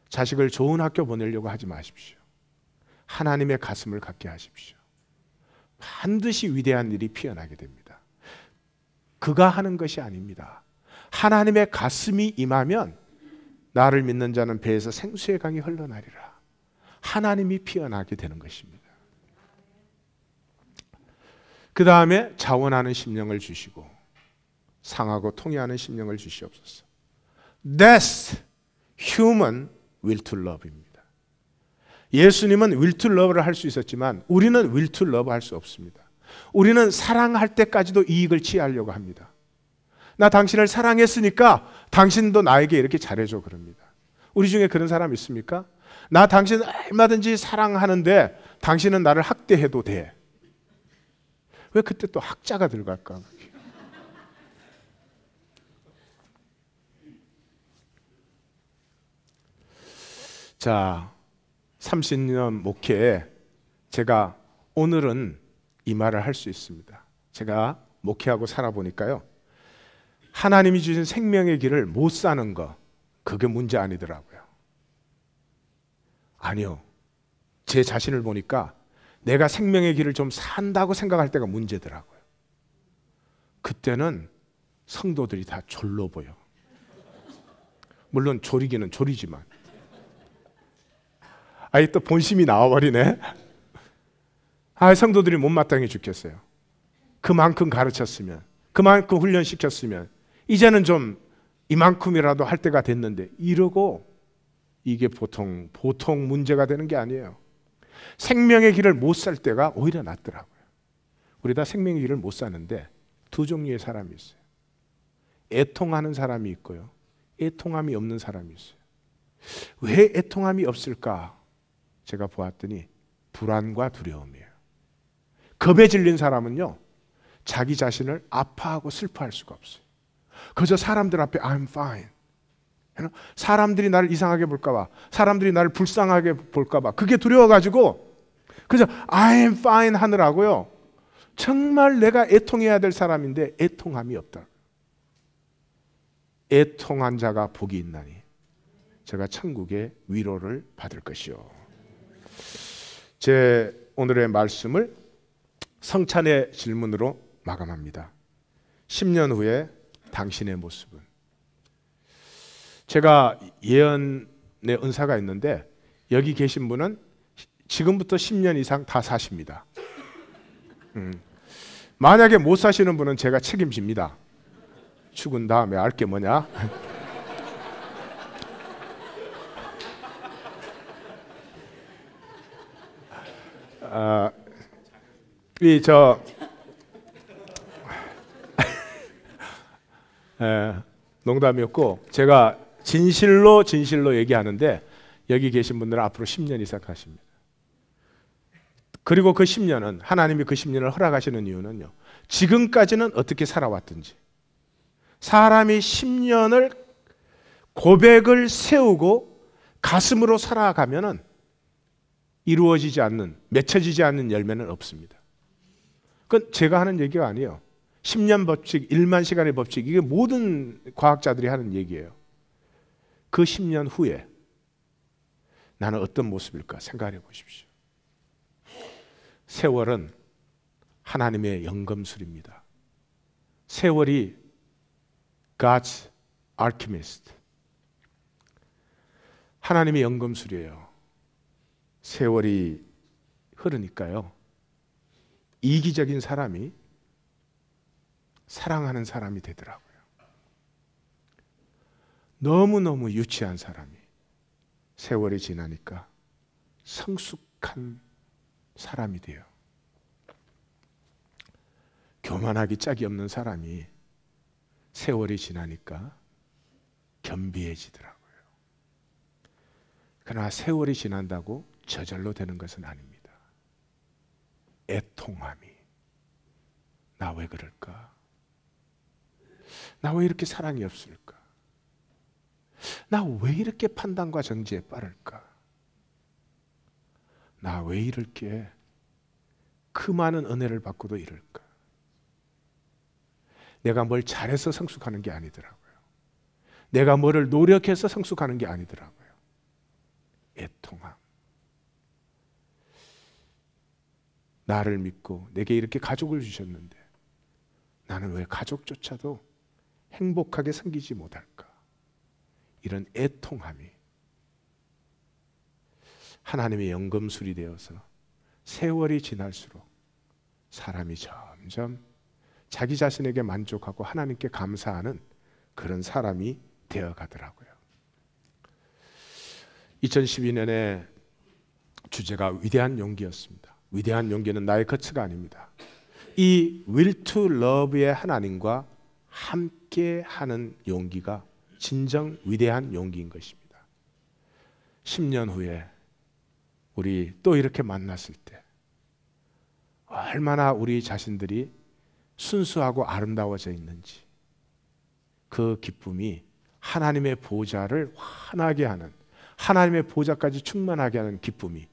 자식을 좋은 학교 보내려고 하지 마십시오. 하나님의 가슴을 갖게 하십시오. 반드시 위대한 일이 피어나게 됩니다. 그가 하는 것이 아닙니다. 하나님의 가슴이 임하면 나를 믿는 자는 배에서 생수의 강이 흘러나리라. 하나님이 피어나게 되는 것입니다. 그 다음에 자원하는 심령을 주시고 상하고 통회하는 심령을 주시옵소서. That's human will to love입니다. 예수님은 will to love를 할 수 있었지만 우리는 will to love 할 수 없습니다. 우리는 사랑할 때까지도 이익을 취하려고 합니다. 나 당신을 사랑했으니까 당신도 나에게 이렇게 잘해줘 그럽니다. 우리 중에 그런 사람 있습니까? 나 당신 얼마든지 사랑하는데 당신은 나를 학대해도 돼. 왜 그때 또 학자가 들어갈까? 자, 30년 목회에 제가 오늘은 이 말을 할 수 있습니다. 제가 목회하고 살아보니까요, 하나님이 주신 생명의 길을 못 사는 거, 그게 문제 아니더라고요. 아니요, 제 자신을 보니까 내가 생명의 길을 좀 산다고 생각할 때가 문제더라고요. 그때는 성도들이 다 졸로 보여. 물론 졸이기는 졸이지만 아이 또 본심이 나와버리네. 성도들이 못마땅해 죽겠어요. 그만큼 가르쳤으면, 그만큼 훈련시켰으면 이제는 좀 이만큼이라도 할 때가 됐는데, 이러고 이게 보통 문제가 되는 게 아니에요. 생명의 길을 못 살 때가 오히려 낫더라고요. 우리 다 생명의 길을 못 사는데 두 종류의 사람이 있어요. 애통하는 사람이 있고요, 애통함이 없는 사람이 있어요. 왜 애통함이 없을까? 제가 보았더니 불안과 두려움이에요. 겁에 질린 사람은요, 자기 자신을 아파하고 슬퍼할 수가 없어요. 그저 사람들 앞에 I'm fine, 사람들이 나를 이상하게 볼까봐, 사람들이 나를 불쌍하게 볼까봐, 그게 두려워가지고 그저 I'm fine 하느라고요, 정말 내가 애통해야 될 사람인데 애통함이 없다. 애통한 자가 복이 있나니 제가 천국의 위로를 받을 것이요. 제 오늘의 말씀을 성찬의 질문으로 마감합니다. 10년 후에 당신의 모습은? 제가 예언의 은사가 있는데 여기 계신 분은 지금부터 10년 이상 다 사십니다. 만약에 못 사시는 분은 제가 책임집니다. 죽은 다음에 알 게 뭐냐? 농담이었고, 제가 진실로 얘기하는데 여기 계신 분들은 앞으로 10년 이상 가십니다. 그리고 그 10년은 하나님이 그 10년을 허락하시는 이유는요, 지금까지는 어떻게 살아왔든지 사람이 10년을 고백을 세우고 가슴으로 살아가면은 이루어지지 않는, 맺혀지지 않는 열매는 없습니다. 그건 제가 하는 얘기가 아니에요. 10년 법칙, 1만 시간의 법칙, 이게 모든 과학자들이 하는 얘기예요. 그 10년 후에 나는 어떤 모습일까 생각해 보십시오. 세월은 하나님의 연금술입니다. 세월이 God's alchemist, 하나님의 연금술이에요. 세월이 흐르니까요, 이기적인 사람이 사랑하는 사람이 되더라고요. 너무너무 유치한 사람이 세월이 지나니까 성숙한 사람이 돼요. 교만하기 짝이 없는 사람이 세월이 지나니까 겸비해지더라고요. 그러나 세월이 지난다고 저절로 되는 것은 아닙니다. 애통함이, 나 왜 그럴까? 나 왜 이렇게 사랑이 없을까? 나 왜 이렇게 판단과 정지에 빠를까? 나 왜 이렇게 그 많은 은혜를 받고도 이럴까? 내가 뭘 잘해서 성숙하는 게 아니더라고요. 내가 뭐를 노력해서 성숙하는 게 아니더라고요. 애통함. 나를 믿고 내게 이렇게 가족을 주셨는데 나는 왜 가족조차도 행복하게 섬기지 못할까? 이런 애통함이 하나님의 연금술이 되어서 세월이 지날수록 사람이 점점 자기 자신에게 만족하고 하나님께 감사하는 그런 사람이 되어 가더라고요. 2012년에 주제가 위대한 용기였습니다. 위대한 용기는 나의 거치가 아닙니다. 이 will to love의 하나님과 함께 하는 용기가 진정 위대한 용기인 것입니다. 10년 후에 우리 또 이렇게 만났을 때 얼마나 우리 자신들이 순수하고 아름다워져 있는지, 그 기쁨이 하나님의 보좌를 환하게 하는, 하나님의 보좌까지 충만하게 하는 기쁨이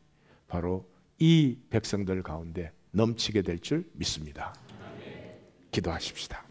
바로 이 백성들 가운데 넘치게 될 줄 믿습니다. 기도하십시다.